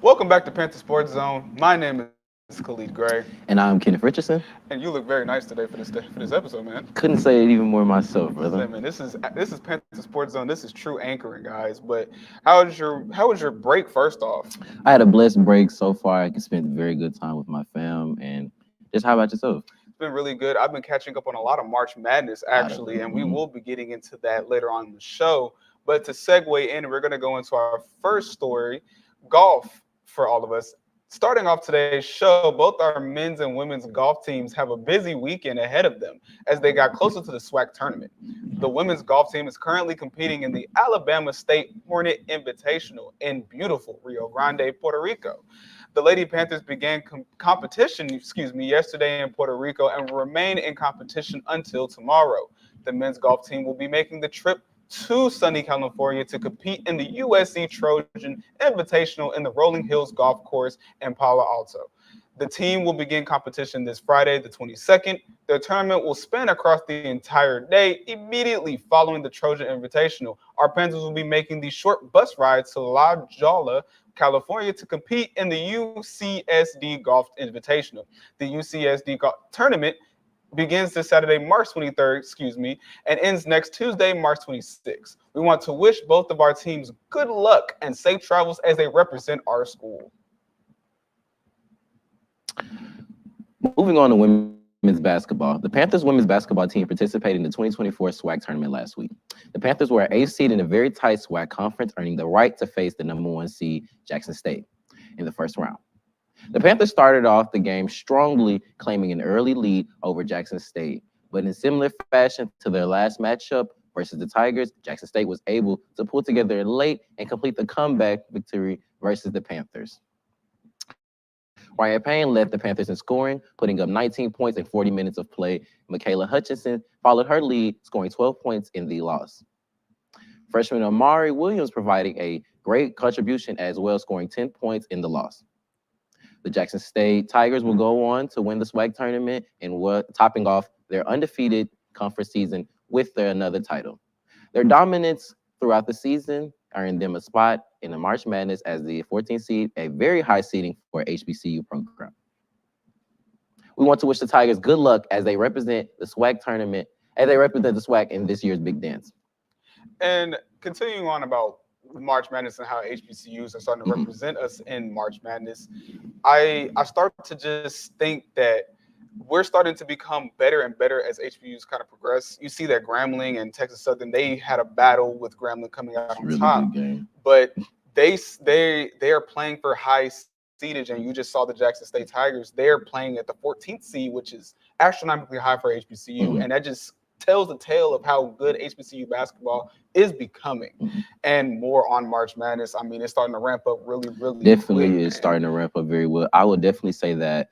Welcome back to Panther Sports Zone. My name is Khalid Gray, And I'm Kenneth Richardson. and you look very nice today for this episode, man. Couldn't say it even more myself, Say, brother. man, this is Panther Sports Zone. This is true anchoring, guys. But how was your break? First off, I had a blessed break so far. I could spend a very good time with my fam. And just how about yourself? it's been really good. I've been catching up on a lot of March Madness A lot of actually, it. and we will be getting into that later on in the show. But to segue in, we're going to go into our first story, golf for all of us. Starting off today's show, both our men's and women's golf teams have a busy weekend ahead of them as they got closer to the SWAC tournament. The women's golf team is currently competing in the Alabama State Hornet Invitational in beautiful Rio Grande, Puerto Rico. The Lady Panthers began competition, yesterday in Puerto Rico and will remain in competition until tomorrow. The men's golf team will be making the trip to sunny California to compete in the USC Trojan Invitational in the Rolling Hills Golf Course in Palo Alto. The team will begin competition this Friday, the 22nd. The tournament will span across the entire day. Immediately following the Trojan Invitational, our Panthers will be making these short bus rides to La Jolla, California to compete in the UCSD Golf Invitational. The UCSD Golf Tournament begins this Saturday, March 23rd, and ends next Tuesday, March 26th. We want to wish both of our teams good luck and safe travels as they represent our school. Moving on to women's basketball. The Panthers women's basketball team participated in the 2024 SWAC tournament last week. The Panthers were an 8th seed in a very tight SWAC conference, earning the right to face the number 1 seed, Jackson State, in the first round. The Panthers started off the game strongly, claiming an early lead over Jackson State. But in similar fashion to their last matchup versus the Tigers, Jackson State was able to pull together late and complete the comeback victory versus the Panthers. Wyatt Payne led the Panthers in scoring, putting up 19 points in 40 minutes of play. Michaela Hutchinson followed her lead, scoring 12 points in the loss. Freshman Amari Williams providing a great contribution as well, scoring 10 points in the loss. The Jackson State Tigers will go on to win the SWAC tournament and topping off their undefeated conference season with another title. Their dominance throughout the season earned them a spot in the March Madness as the 14th seed, a very high seeding for HBCU program. We want to wish the Tigers good luck as they represent the SWAC tournament, as they represent the SWAC in this year's big dance. And continuing on about March Madness and how HBCUs are starting to represent us in March Madness, I start to just think that we're starting to become better and better as HBCUs kind of progress. You see that Grambling and Texas Southern, they had a battle with Grambling coming out on Really top, good game. but they are playing for high seedage, and you just saw the Jackson State Tigers. They're playing at the 14th seed, which is astronomically high for HBCU, and that just tells the tale of how good HBCU basketball is becoming. And more on March Madness. I mean, it's starting to ramp up really, really Definitely quick, is starting to ramp up very well. I would definitely say that,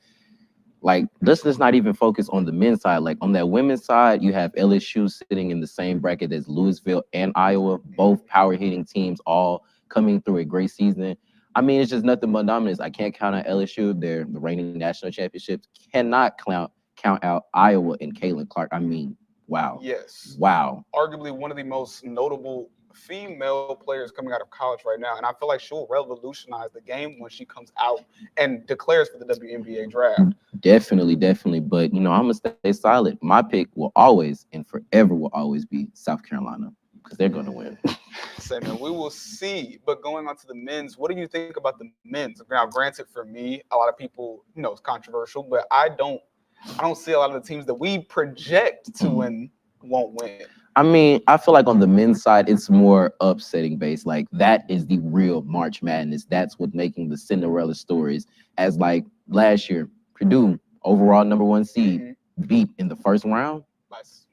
like, let's not even focus on the men's side. Like, on that women's side, you have LSU sitting in the same bracket as Louisville and Iowa, both power hitting teams, all coming through a great season. I mean, it's just nothing but dominance. I can't count out LSU. They're the reigning national championships. Cannot count out Iowa and Caitlin Clark. I mean, wow. Yes. Wow. Arguably one of the most notable female players coming out of college right now. And I feel like she'll revolutionize the game when she comes out and declares for the WNBA draft. Definitely. But, I'm going to stay solid. My pick will always and forever will always be South Carolina because they're going to win. Say, man, we will see. But going on to the men's, what do you think about the men's? Now, granted, for me, a lot of people, it's controversial, but I don't see a lot of the teams that we project to win won't win. I mean, I feel like on the men's side, it's more upsetting based. Like, that is the real March Madness. That's what's making the Cinderella stories. As like last year, Purdue, overall number 1 seed, beat in the first round. Nice.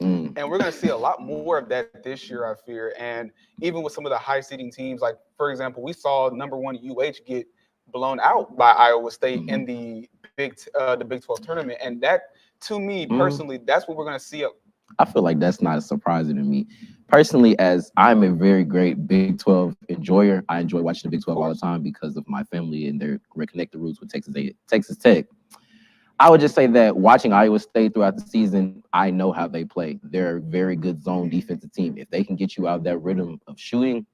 And we're going to see a lot more of that this year, I fear. And even with some of the high seeding teams, like, for example, we saw number 1 UH get blown out by Iowa State in the Big 12 tournament. And that, to me personally, that's what we're going to see. I feel like that's not surprising to me. Personally, as I'm a very great Big 12 enjoyer, I enjoy watching the Big 12 all the time because of my family and their reconnected roots with Texas Tech. I would just say that watching Iowa State throughout the season, I know how they play. They're a very good zone defensive team. If they can get you out of that rhythm of shooting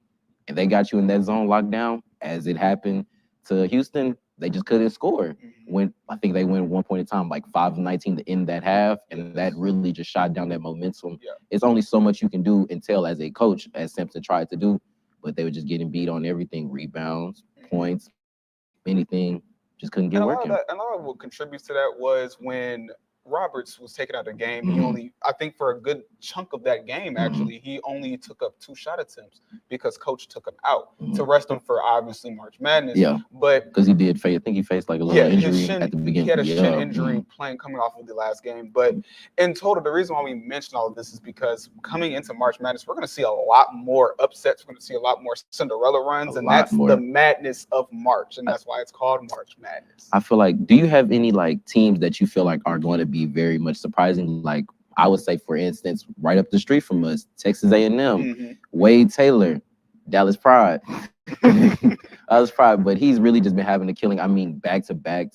and they got you in that zone lockdown, as it happened to Houston, they just couldn't score. When I think they went 1 point in time, like 5-19 to end that half, and that really just shot down that momentum. It's only so much you can do and tell as a coach, as Simpson tried to do, but they were just getting beat on everything: rebounds, points, anything. Just couldn't get working. And a lot of what contributes to that was when Roberts was taken out of the game. He only, I think for a good chunk of that game, actually, he only took up 2 shot attempts because coach took him out to rest him for obviously March Madness. But because he did face, I think he faced like a little injury at the beginning. He had a shin injury coming off of the last game. But in total, the reason why we mentioned all of this is because coming into March Madness, we're going to see a lot more upsets. We're going to see a lot more Cinderella runs, and that's the madness of March, and that's why it's called March Madness. I feel like, do you have any like teams that you feel like are going to be very much surprising? Like I would say, for instance, right up the street from us, Texas A&M, Wade Taylor, Dallas Pride. Dallas Pride, but he's really just been having a killing. I mean, back to back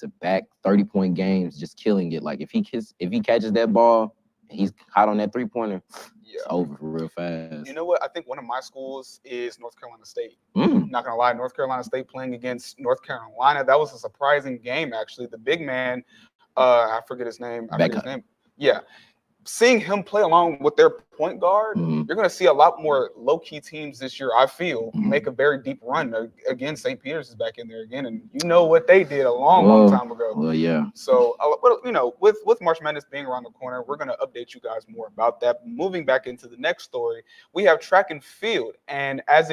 30-point games, just killing it. Like if he catches that ball, he's hot on that 3-pointer. It's over real fast. You know what? I think one of my schools is North Carolina State. Not gonna lie, North Carolina State playing against North Carolina. That was a surprising game, actually. The big man, I forget his name. Yeah. Seeing him play along with their point guard, you're going to see a lot more low-key teams this year, I feel, make a very deep run. Again, St. Peter's is back in there again, and you know what they did a long time ago. Well, yeah. So, you know, with March Madness being around the corner, we're going to update you guys more about that. Moving back into the next story, we have track and field, and as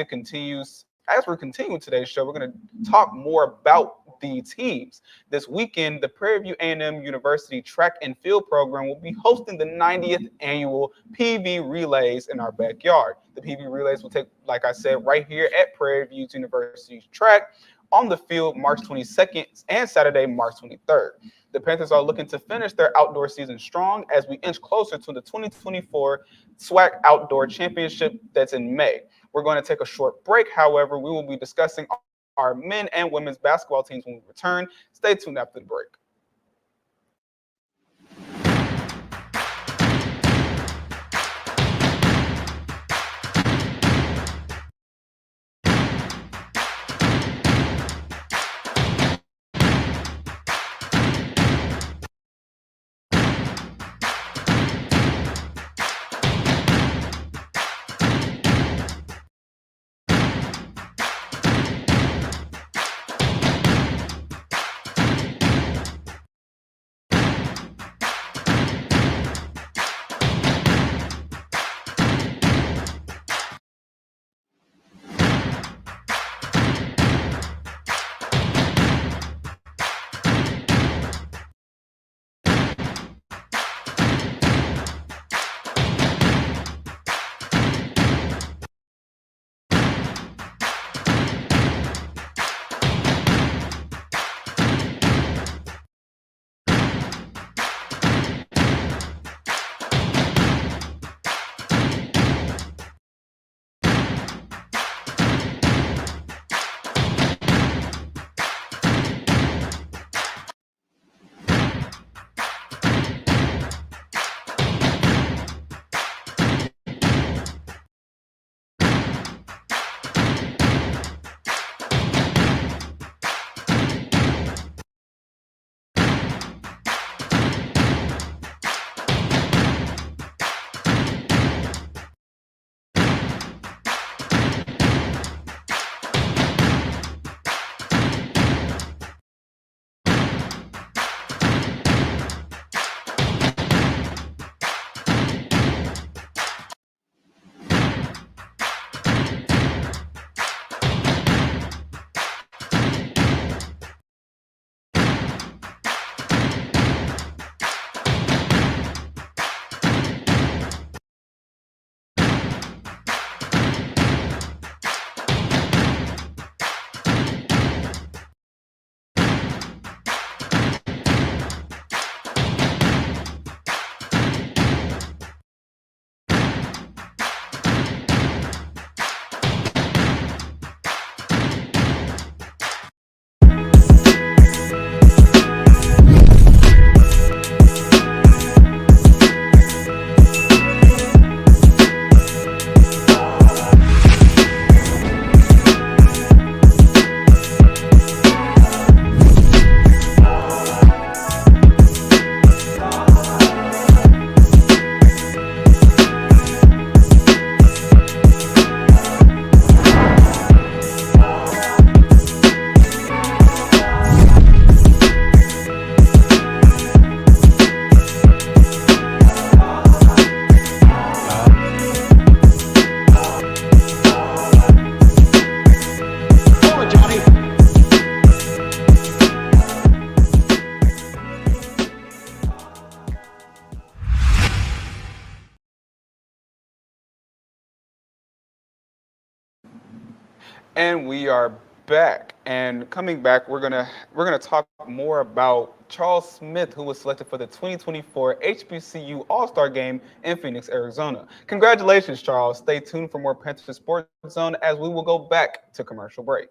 we're continuing today's show, we're going to talk more about the teams. This weekend, the Prairie View A&M University track and field program will be hosting the 90th annual PV Relays in our backyard. The PV Relays will take, like I said, right here at Prairie View University's track on the field March 22nd and Saturday, March 23rd. The Panthers are looking to finish their outdoor season strong as we inch closer to the 2024 SWAC Outdoor Championship that's in May. We're going to take a short break. However, we will be discussing our men and women's basketball teams when we return. Stay tuned after the break. And we are back. And coming back, we're gonna talk more about Charles Smith, who was selected for the 2024 HBCU All-Star Game in Phoenix, Arizona. Congratulations, Charles. Stay tuned for more Panther Sports Zone as we will go back to commercial break.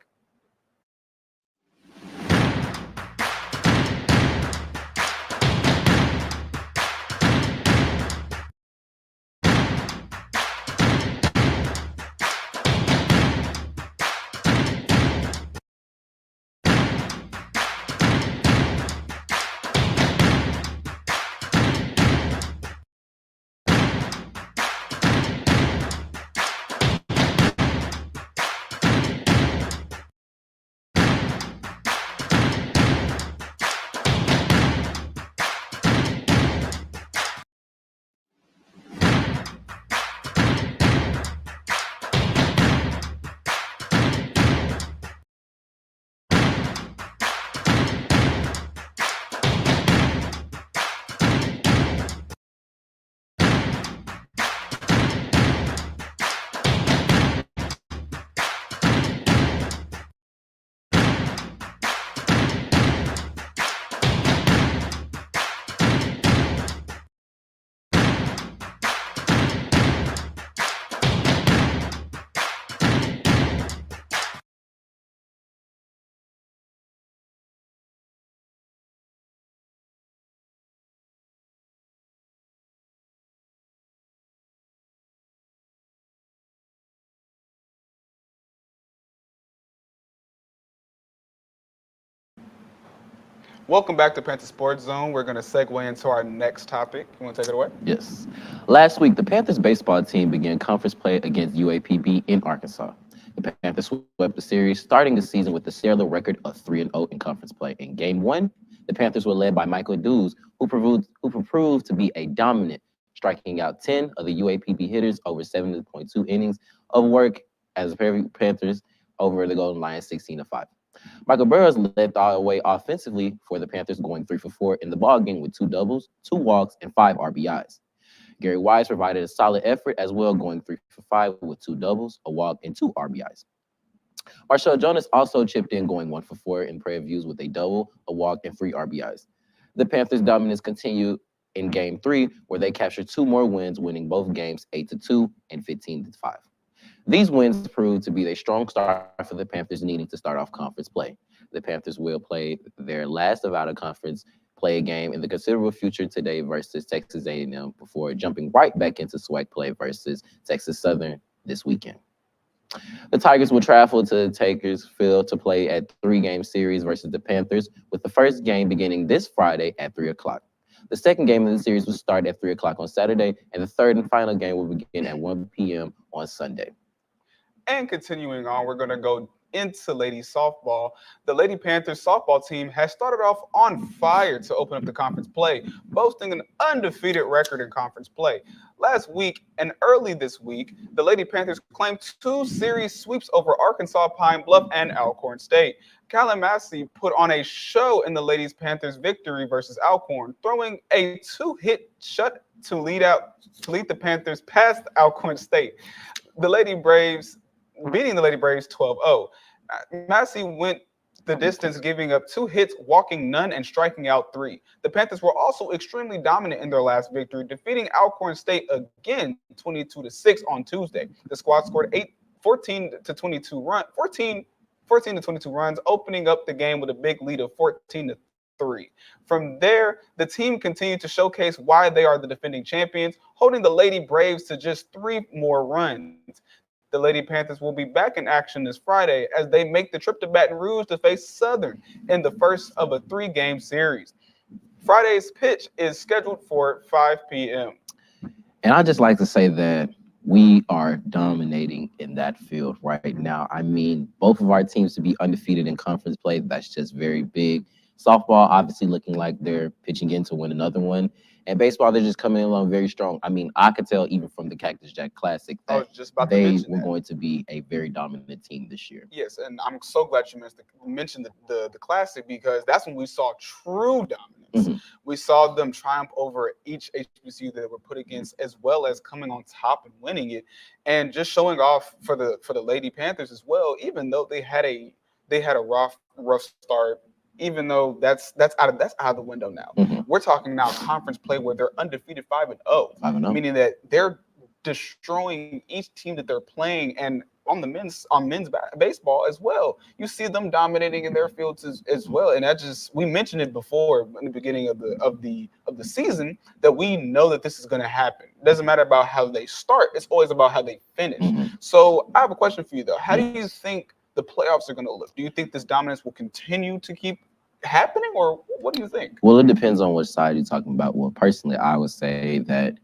Welcome back to Panther Sports Zone. We're going to segue into our next topic. You want to take it away? Yes. Last week, the Panthers baseball team began conference play against UAPB in Arkansas. The Panthers swept the series, starting the season with a stellar record of 3-0 in conference play. In Game 1, the Panthers were led by Michael Dews, who proved to be a dominant, striking out 10 of the UAPB hitters over 7.2 innings of work as the Panthers over the Golden Lions 16-5. Michael Burrows led the way offensively for the Panthers, going 3 for 4 in the ballgame with 2 doubles, 2 walks, and 5 RBIs. Gary Wise provided a solid effort as well, going 3 for 5 with 2 doubles, a walk, and 2 RBIs. Marshall Jonas also chipped in, going 1 for 4 in Prairie Views with a double, a walk, and 3 RBIs. The Panthers' dominance continued in Game 3, where they captured 2 more wins, winning both games 8-2 and 15-5. These wins proved to be a strong start for the Panthers, needing to start off conference play. The Panthers will play their last of out-of-conference play game in the considerable future today versus Texas A&M before jumping right back into SWAC play versus Texas Southern this weekend. The Tigers will travel to Takers Field to play a 3-game series versus the Panthers, with the first game beginning this Friday at 3 o'clock. The second game of the series will start at 3 o'clock on Saturday, and the third and final game will begin at 1 p.m. on Sunday. And continuing on, we're going to go into ladies softball. The Lady Panthers softball team has started off on fire to open up the conference play, boasting an undefeated record in conference play. Last week and early this week, the Lady Panthers claimed 2 series sweeps over Arkansas, Pine Bluff, and Alcorn State. Callum Massey put on a show in the Ladies Panthers victory versus Alcorn, throwing a 2-hit shut to lead the Panthers past Alcorn State. The Lady Braves beating the Lady Braves 12-0. Massey went the distance, giving up 2 hits, walking none, and striking out 3. The Panthers were also extremely dominant in their last victory, defeating Alcorn State again 22-6 on Tuesday. The squad scored 14 to 22 runs, opening up the game with a big lead of 14-3. From there, the team continued to showcase why they are the defending champions, holding the Lady Braves to just 3 more runs. The Lady Panthers will be back in action this Friday as they make the trip to Baton Rouge to face Southern in the first of a 3-game series. Friday's pitch is scheduled for 5 p.m. And I just like to say that we are dominating in that field right now. I mean, both of our teams to be undefeated in conference play, that's just very big. Softball obviously looking like they're pitching in to win another one. And baseball, they're just coming along very strong. I mean, I could tell even from the Cactus Jack Classic that they were going to be a very dominant team this year. Yes, and I'm so glad you mentioned the Classic, because that's when we saw true dominance. Mhm. We saw them triumph over each HBCU that they were put against, as well as coming on top and winning it, and just showing off for the Lady Panthers as well. Even though they had a rough start, even though that's out of the window now. Mhm. We're talking now conference play where they're undefeated 5-0, 5-0. meaning that they're destroying each team that they're playing, and on men's baseball as well. You see them dominating in their fields as well, and that just, we mentioned it before in the beginning of the season, that we know that this is going to happen. It doesn't matter about how they start; it's always about how they finish. Mhm. So I have a question for you though. How do you think the playoffs are going to look? Do you think this dominance will continue to keep happening, or what do you think? Well, it depends on which side you're talking about. Well, personally, I would say that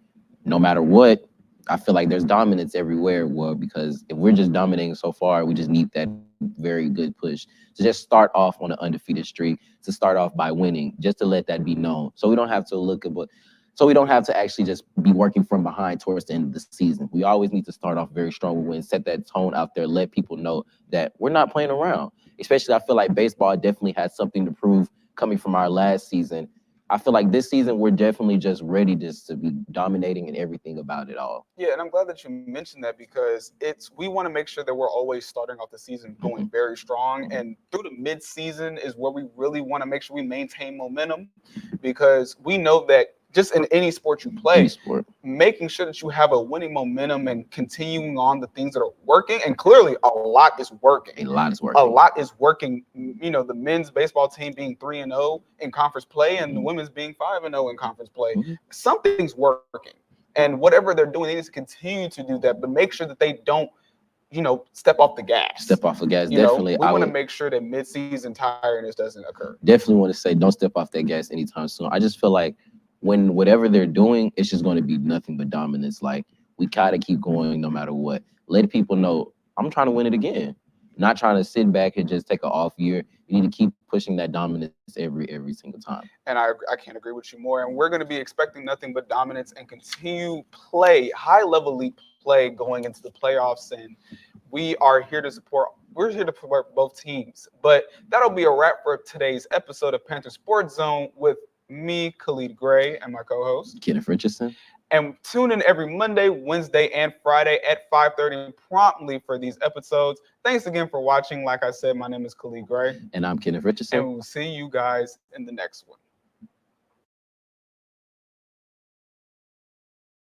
no matter what, I feel like there's dominance everywhere. Well, because if we're just dominating so far, we just need that very good push to just start off on an undefeated streak, to start off by winning, just to let that be known. So we don't have to look at what, so we don't have to actually just be working from behind towards the end of the season. We always need to start off very strong with wins, set that tone out there, let people know that we're not playing around. Especially, I feel like baseball definitely has something to prove coming from our last season. I feel like this season we're definitely just ready just to be dominating and everything about it all. Yeah, and I'm glad that you mentioned that, because we want to make sure that we're always starting off the season going very strong, and through the mid-season is where we really want to make sure we maintain momentum, because we know that just in any sport you play, making sure that you have a winning momentum and continuing on the things that are working, and clearly a lot is working. A lot is working. A lot is working. You know, the men's baseball team being 3-0 in conference play, and the women's being 5-0 in conference play. Something's working. And whatever they're doing, they need to continue to do that, but make sure that they don't, step off the gas. Step off the gas, You definitely. We want to make sure that mid-season tiredness doesn't occur. Definitely want to say don't step off that gas anytime soon. I just feel like when whatever they're doing, it's just going to be nothing but dominance. Like, we gotta keep going no matter what. Let people know I'm trying to win it again. Not trying to sit back and just take an off year. You need to keep pushing that dominance every single time. And I can't agree with you more. And we're going to be expecting nothing but dominance and continue play, high-level league play going into the playoffs. And we are here to support. We're here to support both teams. But that'll be a wrap for today's episode of Panther Sports Zone with me, Khalid Gray, and my co-host Kenneth Richardson. And tune in every Monday, Wednesday, and Friday at 5:30 promptly for these episodes. Thanks again for watching. Like I said, my name is Khalid Gray. And I'm Kenneth Richardson. And we'll see you guys in the next one.